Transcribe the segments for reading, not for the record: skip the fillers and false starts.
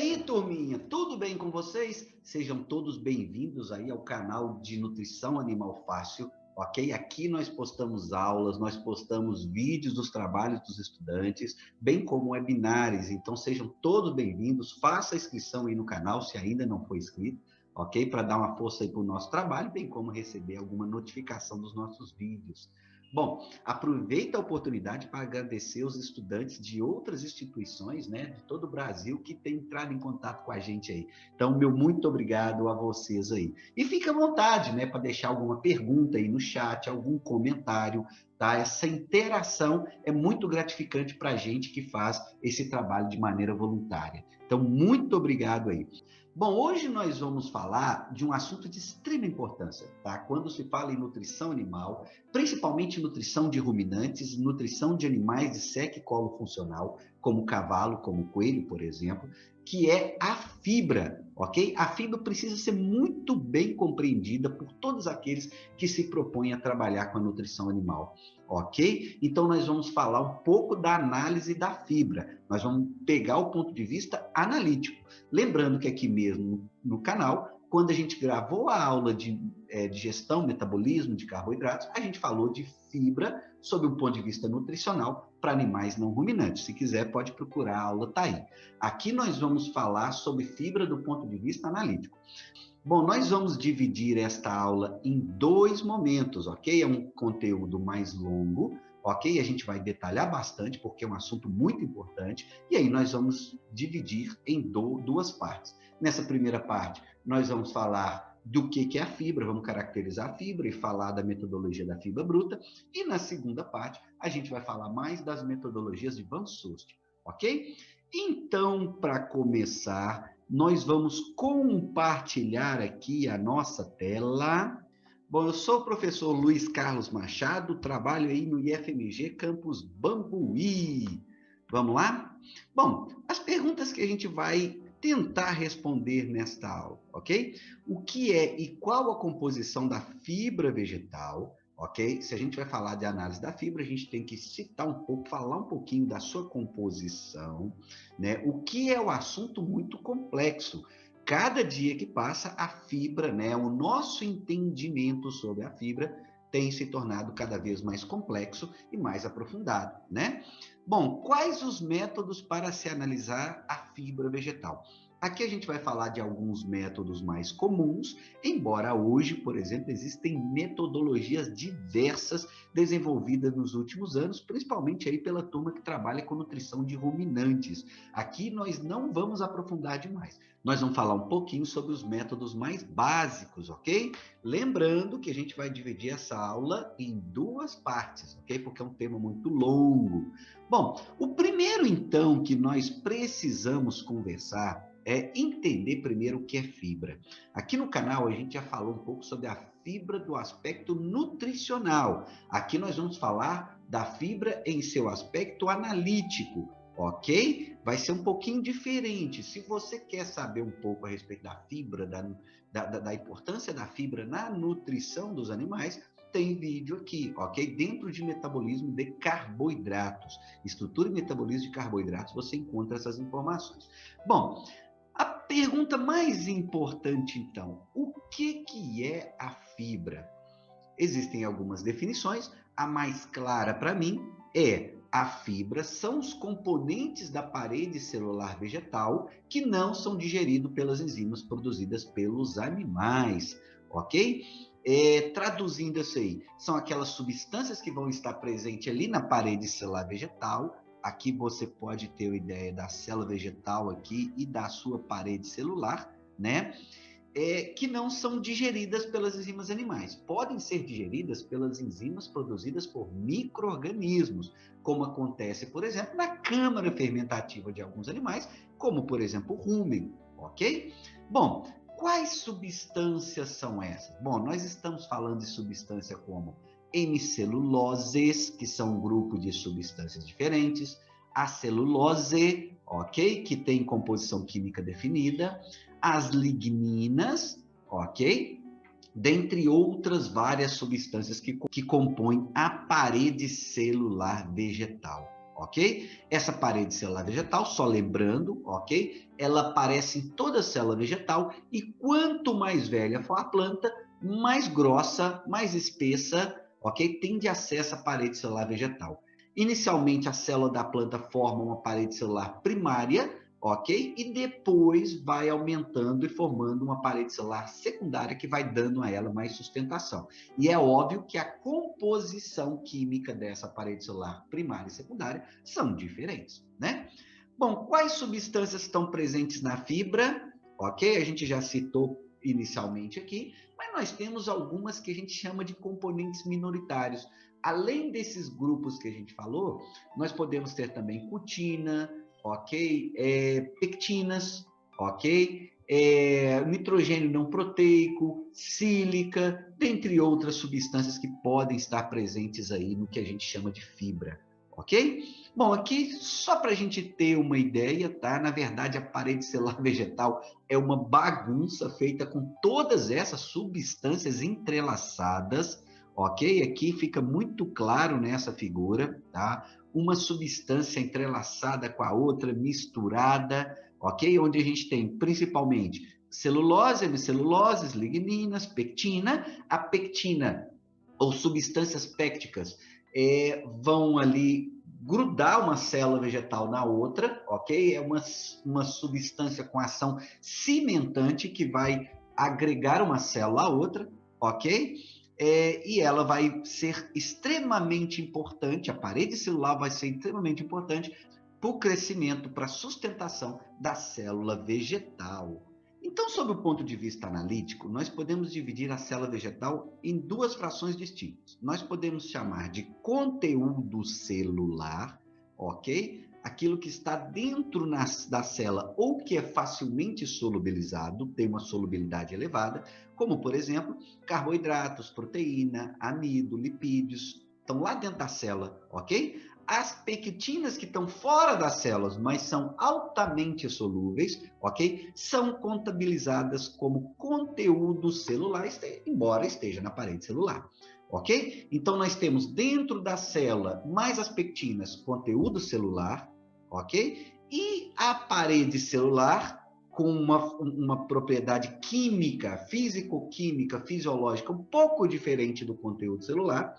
aí, turminha, tudo bem com vocês? Sejam todos bem-vindos aí ao canal de Nutrição Animal Fácil, ok? Aqui nós postamos aulas, nós postamos vídeos dos trabalhos dos estudantes, bem como webinários, então sejam todos bem-vindos, faça a inscrição aí no canal se ainda não foi inscrito, ok? Para dar uma força aí para o nosso trabalho, bem como receber alguma notificação dos nossos vídeos. Bom, aproveita a oportunidade para agradecer os estudantes de outras instituições, né, de todo o Brasil que têm entrado em contato com a gente aí. Então, meu muito obrigado a vocês aí. E fica à vontade, né, para deixar alguma pergunta aí no chat, algum comentário, tá? Essa interação é muito gratificante para a gente que faz esse trabalho de maneira voluntária. Então, muito obrigado aí. Bom, hoje nós vamos falar de um assunto de extrema importância, tá? Quando se fala em nutrição animal, principalmente nutrição de ruminantes, nutrição de animais de seca e colo funcional, como cavalo, como coelho, por exemplo, que é a fibra, ok? A fibra precisa ser muito bem compreendida por todos aqueles que se propõem a trabalhar com a nutrição animal, ok? Então, nós vamos falar um pouco da análise da fibra, nós vamos pegar o ponto de vista analítico. Lembrando que aqui mesmo no canal, quando a gente gravou a aula de digestão, metabolismo de carboidratos, a gente falou de fibra sob o ponto de vista nutricional para animais não ruminantes. Se quiser, pode procurar, a aula está aí. Aqui nós vamos falar sobre fibra do ponto de vista analítico. Bom, nós vamos dividir esta aula em dois momentos, ok? É um conteúdo mais longo, ok? A gente vai detalhar bastante, porque é um assunto muito importante, e aí nós vamos dividir em duas partes. Nessa primeira parte, nós vamos falar do que é a fibra, vamos caracterizar a fibra e falar da metodologia da fibra bruta, e na segunda parte, a gente vai falar mais das metodologias de Van Soest, ok? Então, para começar, nós vamos compartilhar aqui a nossa tela. Bom, eu sou o professor Luiz Carlos Machado, trabalho aí no IFMG Campus Bambuí. Vamos lá? Bom, as perguntas que a gente vai tentar responder nesta aula, ok? O que é e qual a composição da fibra vegetal? Ok? Se a gente vai falar de análise da fibra, a gente tem que citar um pouco, falar um pouquinho da sua composição, né? O que é um assunto muito complexo. Cada dia que passa, a fibra, né? O nosso entendimento sobre a fibra tem se tornado cada vez mais complexo e mais aprofundado, né? Bom, quais os métodos para se analisar a fibra vegetal? Aqui a gente vai falar de alguns métodos mais comuns, embora hoje, por exemplo, existem metodologias diversas desenvolvidas nos últimos anos, principalmente aí pela turma que trabalha com nutrição de ruminantes. Aqui nós não vamos aprofundar demais. Nós vamos falar um pouquinho sobre os métodos mais básicos, ok? Lembrando que a gente vai dividir essa aula em duas partes, ok? Porque é um tema muito longo. Bom, o primeiro, então, que nós precisamos conversar é entender primeiro o que é fibra. Aqui no canal a gente já falou um pouco sobre a fibra do aspecto nutricional. Aqui nós vamos falar da fibra em seu aspecto analítico, ok? Vai ser um pouquinho diferente. Se você quer saber um pouco a respeito da fibra, da importância da fibra na nutrição dos animais, tem vídeo aqui, ok? Dentro de metabolismo de carboidratos, estrutura e metabolismo de carboidratos, você encontra essas informações. Bom, a pergunta mais importante, então, o que é a fibra? Existem algumas definições, a mais clara para mim é a fibra são os componentes da parede celular vegetal que não são digeridos pelas enzimas produzidas pelos animais, ok? Traduzindo isso aí, são aquelas substâncias que vão estar presentes ali na parede celular vegetal. Aqui você pode ter uma ideia da célula vegetal aqui e da sua parede celular, né? Que não são digeridas pelas enzimas animais. Podem ser digeridas pelas enzimas produzidas por micro-organismos, como acontece, por exemplo, na câmara fermentativa de alguns animais, como, por exemplo, o rumen, ok? Bom, quais substâncias são essas? Bom, nós estamos falando de substância como hemiceluloses, que são um grupo de substâncias diferentes, a celulose, ok? Que tem composição química definida, as ligninas, ok? Dentre outras várias substâncias que compõem a parede celular vegetal, ok? Essa parede celular vegetal, só lembrando, ok? Ela aparece em toda célula vegetal e quanto mais velha for a planta, mais grossa, mais espessa, ok? Tende a ser essa parede celular vegetal. Inicialmente, a célula da planta forma uma parede celular primária, ok? E depois vai aumentando e formando uma parede celular secundária que vai dando a ela mais sustentação. E é óbvio que a composição química dessa parede celular primária e secundária são diferentes, né? Bom, quais substâncias estão presentes na fibra? Ok, a gente já citou inicialmente aqui, mas nós temos algumas que a gente chama de componentes minoritários. Além desses grupos que a gente falou, nós podemos ter também cutina, ok? Pectinas, ok? Nitrogênio não proteico, sílica, dentre outras substâncias que podem estar presentes aí no que a gente chama de fibra, ok? Bom, aqui só para a gente ter uma ideia, tá? Na verdade, a parede celular vegetal é uma bagunça feita com todas essas substâncias entrelaçadas, ok? Aqui fica muito claro nessa figura, tá? Uma substância entrelaçada com a outra, misturada, ok? Onde a gente tem principalmente celulose, hemiceluloses, ligninas, pectina. A pectina, ou substâncias pépticas, vão ali grudar uma célula vegetal na outra, ok? É uma substância com ação cimentante que vai agregar uma célula à outra, ok? E ela vai ser extremamente importante, a parede celular vai ser extremamente importante para o crescimento, para a sustentação da célula vegetal. Então, sob o ponto de vista analítico, nós podemos dividir a célula vegetal em duas frações distintas. Nós podemos chamar de conteúdo celular, ok? Aquilo que está dentro da célula ou que é facilmente solubilizado, tem uma solubilidade elevada, como, por exemplo, carboidratos, proteína, amido, lipídios, estão lá dentro da célula, ok? As pectinas que estão fora das células, mas são altamente solúveis, ok? São contabilizadas como conteúdo celular, embora esteja na parede celular, ok? Então, nós temos dentro da célula, mais as pectinas, conteúdo celular, ok? E a parede celular, com uma propriedade química, físico-química, fisiológica, um pouco diferente do conteúdo celular,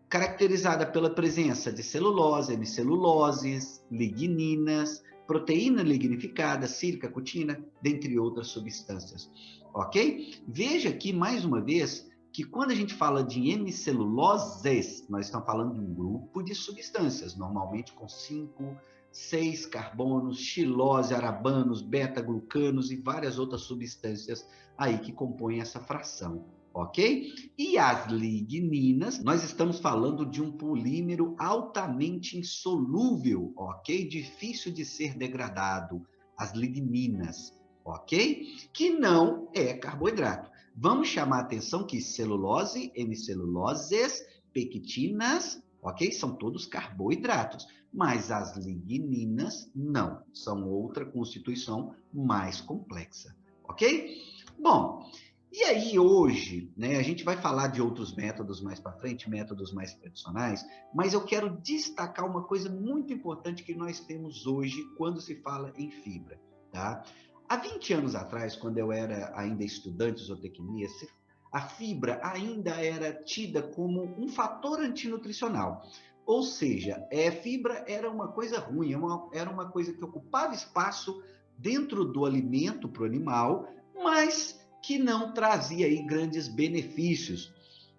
caracterizada pela presença de celulose, hemiceluloses, ligninas, proteína lignificada, sílica, cutina, dentre outras substâncias. Ok? Veja aqui, mais uma vez, que quando a gente fala de hemiceluloses, nós estamos falando de um grupo de substâncias, normalmente com 5, 6 carbonos, xilose, arabanos, beta-glucanos e várias outras substâncias aí que compõem essa fração. Ok? E as ligninas, nós estamos falando de um polímero altamente insolúvel, ok? Difícil de ser degradado, as ligninas, ok? Que não é carboidrato. Vamos chamar a atenção que celulose, hemiceluloses, pectinas, ok? São todos carboidratos, mas as ligninas não, são outra constituição mais complexa, ok? Bom, e aí, hoje, né, a gente vai falar de outros métodos mais para frente, métodos mais tradicionais, mas eu quero destacar uma coisa muito importante que nós temos hoje quando se fala em fibra, tá? Há 20 anos atrás, quando eu era ainda estudante de zootecnia, a fibra ainda era tida como um fator antinutricional. Ou seja, fibra era uma coisa ruim, era uma coisa que ocupava espaço dentro do alimento para o animal, mas que não trazia aí grandes benefícios.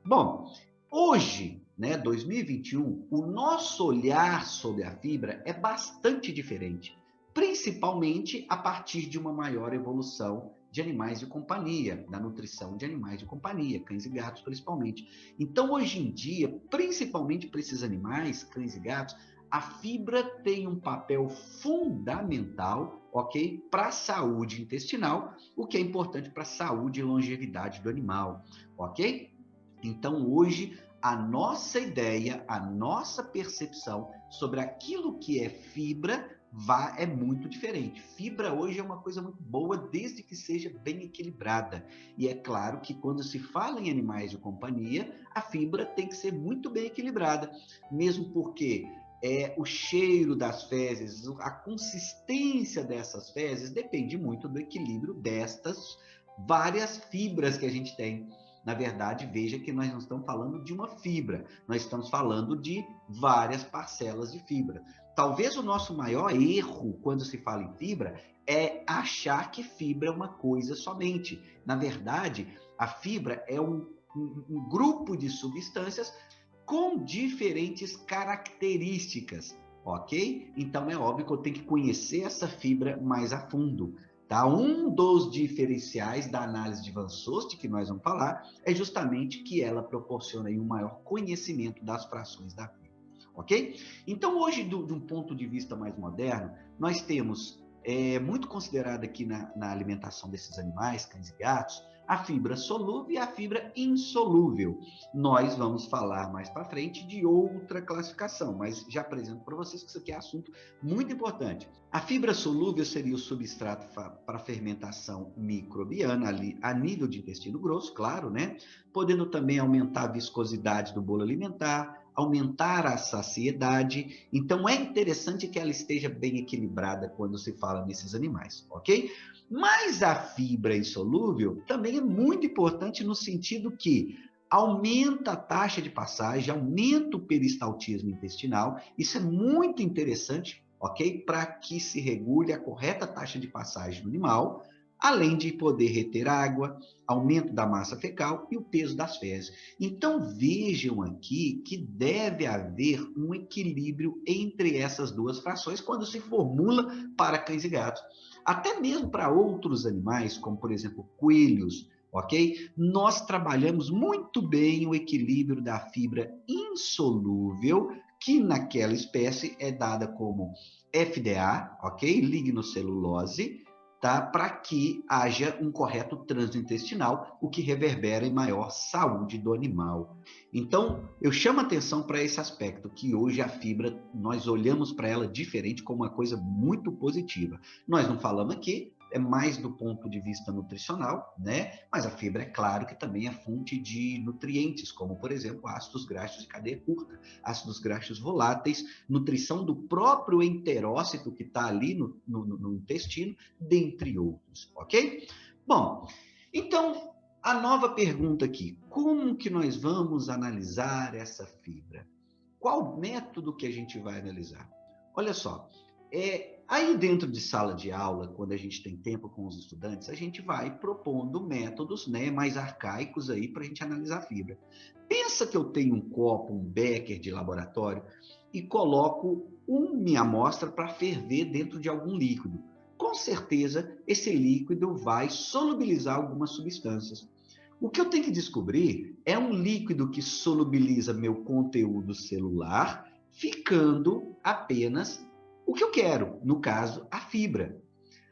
Bom, hoje, né, 2021, o nosso olhar sobre a fibra é bastante diferente, principalmente a partir de uma maior evolução de animais de companhia, da nutrição de animais de companhia, cães e gatos principalmente. Então, hoje em dia, principalmente para esses animais, cães e gatos, a fibra tem um papel fundamental, ok, para a saúde intestinal, o que é importante para a saúde e longevidade do animal, ok? Então, hoje, a nossa ideia, a nossa percepção sobre aquilo que é fibra é muito diferente. Fibra hoje é uma coisa muito boa, desde que seja bem equilibrada. E é claro que quando se fala em animais de companhia, a fibra tem que ser muito bem equilibrada, mesmo porque o cheiro das fezes, a consistência dessas fezes depende muito do equilíbrio destas várias fibras que a gente tem. Na verdade, veja que nós não estamos falando de uma fibra, nós estamos falando de várias parcelas de fibra. Talvez o nosso maior erro quando se fala em fibra é achar que fibra é uma coisa somente. Na verdade, a fibra é um grupo de substâncias com diferentes características, ok? Então é óbvio que eu tenho que conhecer essa fibra mais a fundo. Tá? Um dos diferenciais da análise de Van Soest, que nós vamos falar, é justamente que ela proporciona aí um maior conhecimento das frações da fibra, ok? Então hoje, de um ponto de vista mais moderno, nós temos muito considerado aqui na alimentação desses animais, cães e gatos, a fibra solúvel e a fibra insolúvel. Nós vamos falar mais para frente de outra classificação, mas já apresento para vocês que isso aqui é assunto muito importante. A fibra solúvel seria o substrato para fermentação microbiana ali, a nível de intestino grosso, claro, né? Podendo também aumentar a viscosidade do bolo alimentar, aumentar a saciedade. Então é interessante que ela esteja bem equilibrada quando se fala nesses animais, ok? Mas a fibra insolúvel também é muito importante no sentido que aumenta a taxa de passagem, aumenta o peristaltismo intestinal. Isso é muito interessante, ok? Para que se regule a correta taxa de passagem do animal, além de poder reter água, aumento da massa fecal e o peso das fezes. Então vejam aqui que deve haver um equilíbrio entre essas duas frações quando se formula para cães e gatos. Até mesmo para outros animais, como por exemplo coelhos, ok? Nós trabalhamos muito bem o equilíbrio da fibra insolúvel, que naquela espécie é dada como FDA, ok? Lignocelulose, tá? Para que haja um correto trânsito intestinal, o que reverbera em maior saúde do animal. Então, eu chamo atenção para esse aspecto, que hoje a fibra, nós olhamos para ela diferente como uma coisa muito positiva. Nós não falamos aqui, é mais do ponto de vista nutricional, né? Mas a fibra, é claro que também é fonte de nutrientes, como, por exemplo, ácidos graxos de cadeia curta, ácidos graxos voláteis, nutrição do próprio enterócito que está ali no intestino, dentre outros, ok? Bom, então, a nova pergunta aqui, como que nós vamos analisar essa fibra? Qual método que a gente vai analisar? Olha só, aí dentro de sala de aula, quando a gente tem tempo com os estudantes, a gente vai propondo métodos, né, mais arcaicos aí para a gente analisar a fibra. Pensa que eu tenho um copo, um becker de laboratório e coloco minha amostra para ferver dentro de algum líquido. Com certeza, esse líquido vai solubilizar algumas substâncias. O que eu tenho que descobrir é um líquido que solubiliza meu conteúdo celular, ficando apenas o que eu quero, no caso, a fibra.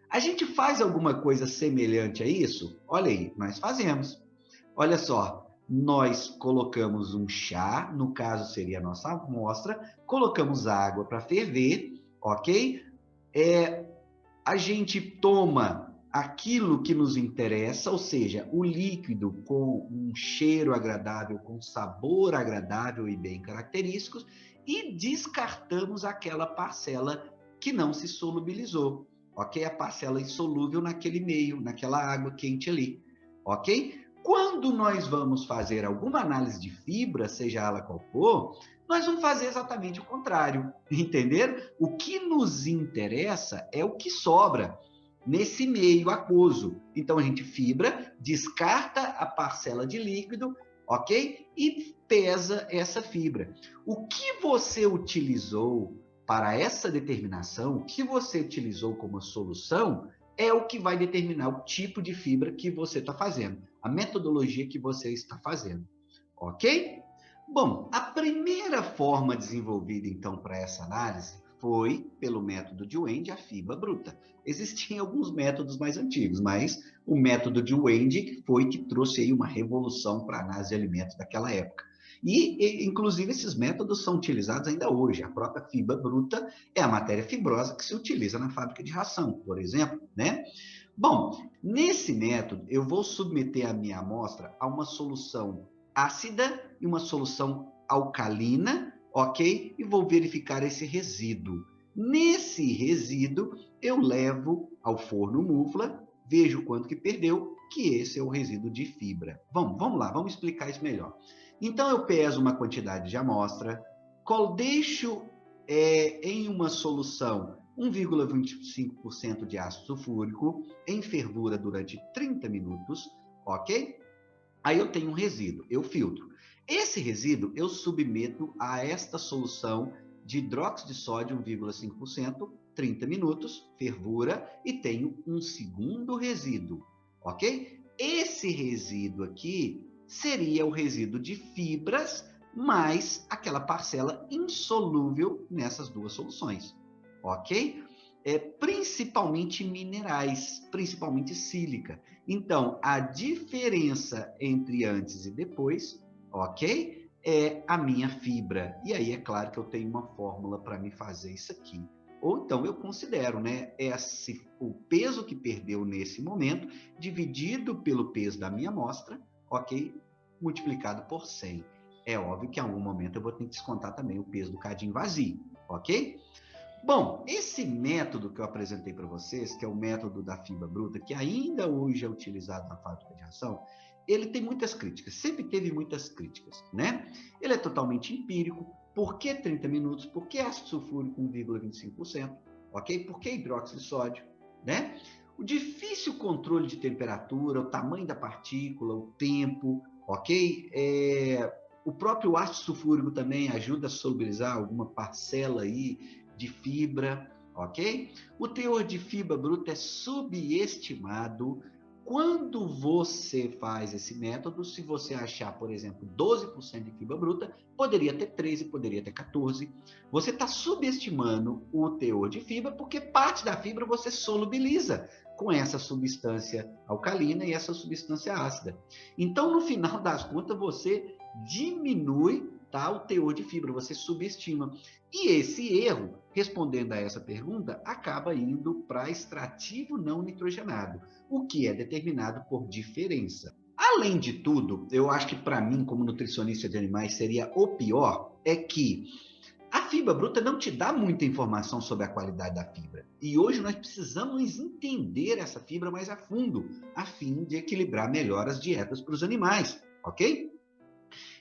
A gente faz alguma coisa semelhante a isso? Olha aí, nós fazemos. Olha só, nós colocamos um chá, no caso seria a nossa amostra, colocamos água para ferver, ok? A gente toma aquilo que nos interessa, ou seja, o líquido com um cheiro agradável, com sabor agradável e bem característicos, e descartamos aquela parcela que não se solubilizou, ok? A parcela insolúvel naquele meio, naquela água quente ali, ok? Quando nós vamos fazer alguma análise de fibra, seja ela qual for, nós vamos fazer exatamente o contrário, entenderam? O que nos interessa é o que sobra nesse meio aquoso. Então a gente fibra, descarta a parcela de líquido, ok? E pesa essa fibra. O que você utilizou para essa determinação, o que você utilizou como solução, é o que vai determinar o tipo de fibra que você está fazendo, a metodologia que você está fazendo, ok? Bom, a primeira forma desenvolvida, então, para essa análise foi pelo método de Wende, a fibra bruta. Existiam alguns métodos mais antigos, mas o método de Wende foi que trouxe aí uma revolução para a análise de alimentos daquela época. Inclusive, esses métodos são utilizados ainda hoje. A própria fibra bruta é a matéria fibrosa que se utiliza na fábrica de ração, por exemplo, né? Bom, nesse método, eu vou submeter a minha amostra a uma solução ácida e uma solução alcalina, ok? E vou verificar esse resíduo. Nesse resíduo, eu levo ao forno mufla, vejo quanto que perdeu, que esse é o resíduo de fibra. Vamos lá, vamos explicar isso melhor. Então, eu peso uma quantidade de amostra, deixo em uma solução 1,25% de ácido sulfúrico em fervura durante 30 minutos, ok? Aí eu tenho um resíduo, eu filtro. Esse resíduo eu submeto a esta solução de hidróxido de sódio 1,5%, 30 minutos, fervura, e tenho um segundo resíduo, ok? Esse resíduo aqui seria o resíduo de fibras mais aquela parcela insolúvel nessas duas soluções, ok? Principalmente minerais, principalmente sílica. Então, a diferença entre antes e depois, ok? É a minha fibra. E aí é claro que eu tenho uma fórmula para me fazer isso aqui. Ou então eu considero, né, o peso que perdeu nesse momento, dividido pelo peso da minha amostra, ok? Multiplicado por 100. É óbvio que em algum momento eu vou ter que descontar também o peso do cadinho vazio, ok? Bom, esse método que eu apresentei para vocês, que é o método da fibra bruta, que ainda hoje é utilizado na fábrica de ração, ele tem muitas críticas, sempre teve muitas críticas, né? Ele é totalmente empírico. Por que 30 minutos? Por que ácido sulfúrico 1,25%? Ok? Por que hidróxido de sódio? Né? O difícil controle de temperatura, o tamanho da partícula, o tempo, ok? O próprio ácido sulfúrico também ajuda a solubilizar alguma parcela aí de fibra, ok? O teor de fibra bruta é subestimado. Quando você faz esse método, se você achar, por exemplo, 12% de fibra bruta, poderia ter 13, poderia ter 14. Você está subestimando o teor de fibra porque parte da fibra você solubiliza com essa substância alcalina e essa substância ácida. Então, no final das contas, você diminui, tá, o teor de fibra, você subestima. E esse erro, respondendo a essa pergunta, acaba indo para extrativo não nitrogenado, o que é determinado por diferença. Além de tudo, eu acho que para mim, como nutricionista de animais, seria o pior, é que a fibra bruta não te dá muita informação sobre a qualidade da fibra. E hoje nós precisamos entender essa fibra mais a fundo, a fim de equilibrar melhor as dietas para os animais, ok?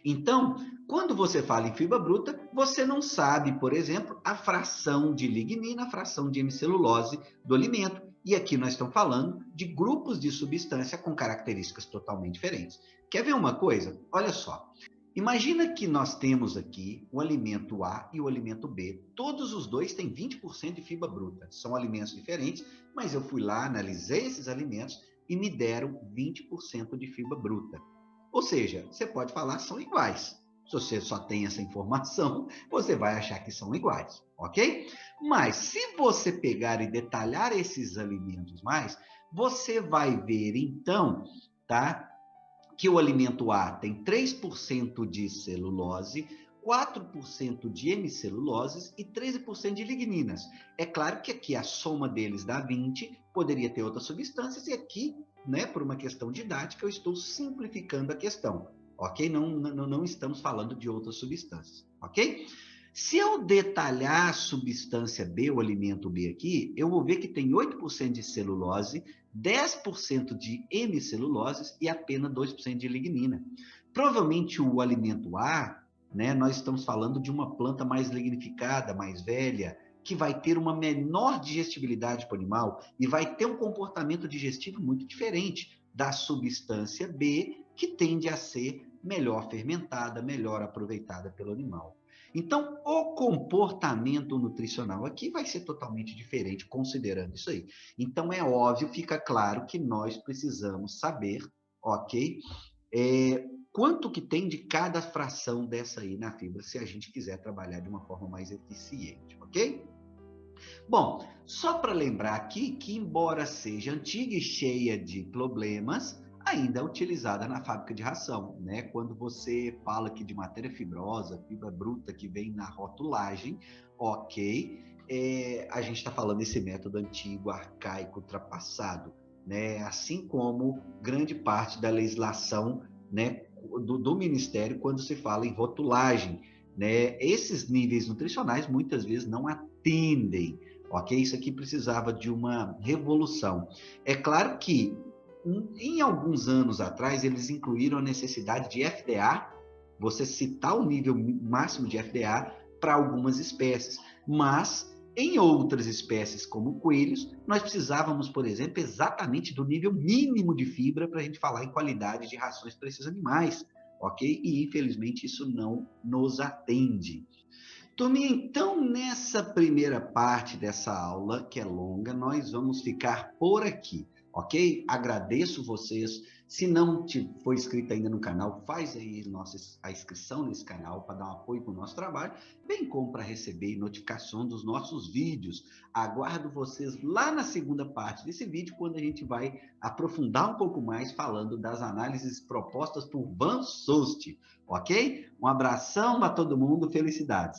Então, quando você fala em fibra bruta, você não sabe, por exemplo, a fração de lignina, a fração de hemicelulose do alimento. E aqui nós estamos falando de grupos de substância com características totalmente diferentes. Quer ver uma coisa? Olha só. Imagina que nós temos aqui o alimento A e o alimento B. Todos os dois têm 20% de fibra bruta. São alimentos diferentes, mas eu fui lá, analisei esses alimentos e me deram 20% de fibra bruta. Ou seja, você pode falar que são iguais. Se você só tem essa informação, você vai achar que são iguais, ok? Mas se você pegar e detalhar esses alimentos mais, você vai ver então, tá? Que o alimento A tem 3% de celulose, 4% de hemiceluloses e 13% de ligninas. É claro que aqui a soma deles dá 20, poderia ter outras substâncias, e aqui, né, por uma questão didática, eu estou simplificando a questão, ok? Não estamos falando de outras substâncias, ok? Se eu detalhar a substância B, o alimento B aqui, eu vou ver que tem 8% de celulose, 10% de hemiceluloses e apenas 2% de lignina. Provavelmente o alimento A, né, nós estamos falando de uma planta mais lignificada, mais velha, que vai ter uma menor digestibilidade para o animal e vai ter um comportamento digestivo muito diferente da substância B, que tende a ser melhor fermentada, melhor aproveitada pelo animal. Então, o comportamento nutricional aqui vai ser totalmente diferente, considerando isso aí. Então, é óbvio, fica claro que nós precisamos saber, ok? Quanto que tem de cada fração dessa aí na fibra, se a gente quiser trabalhar de uma forma mais eficiente, ok? Bom, só para lembrar aqui que, embora seja antiga e cheia de problemas, ainda é utilizada na fábrica de ração, né? Quando você fala aqui de matéria fibrosa, fibra bruta que vem na rotulagem, ok, a gente está falando desse método antigo, arcaico, ultrapassado, né? Assim como grande parte da legislação, né, do Ministério quando se fala em rotulagem. né, esses níveis nutricionais muitas vezes não atendem, ok? Isso aqui precisava de uma revolução. É claro que, em alguns anos atrás, eles incluíram a necessidade de FDA, você citar o nível máximo de FDA para algumas espécies, mas em outras espécies, como coelhos, nós precisávamos, por exemplo, exatamente do nível mínimo de fibra para a gente falar em qualidade de rações para esses animais, ok? E infelizmente isso não nos atende. Turminha, então nessa primeira parte dessa aula, que é longa, nós vamos ficar por aqui, ok? Agradeço vocês. Se não for inscrito ainda no canal, faz aí a inscrição nesse canal para dar um apoio para o nosso trabalho, bem como para receber notificação dos nossos vídeos. Aguardo vocês lá na segunda parte desse vídeo, quando a gente vai aprofundar um pouco mais falando das análises propostas por Van Soest, ok? Um abração para todo mundo, felicidades!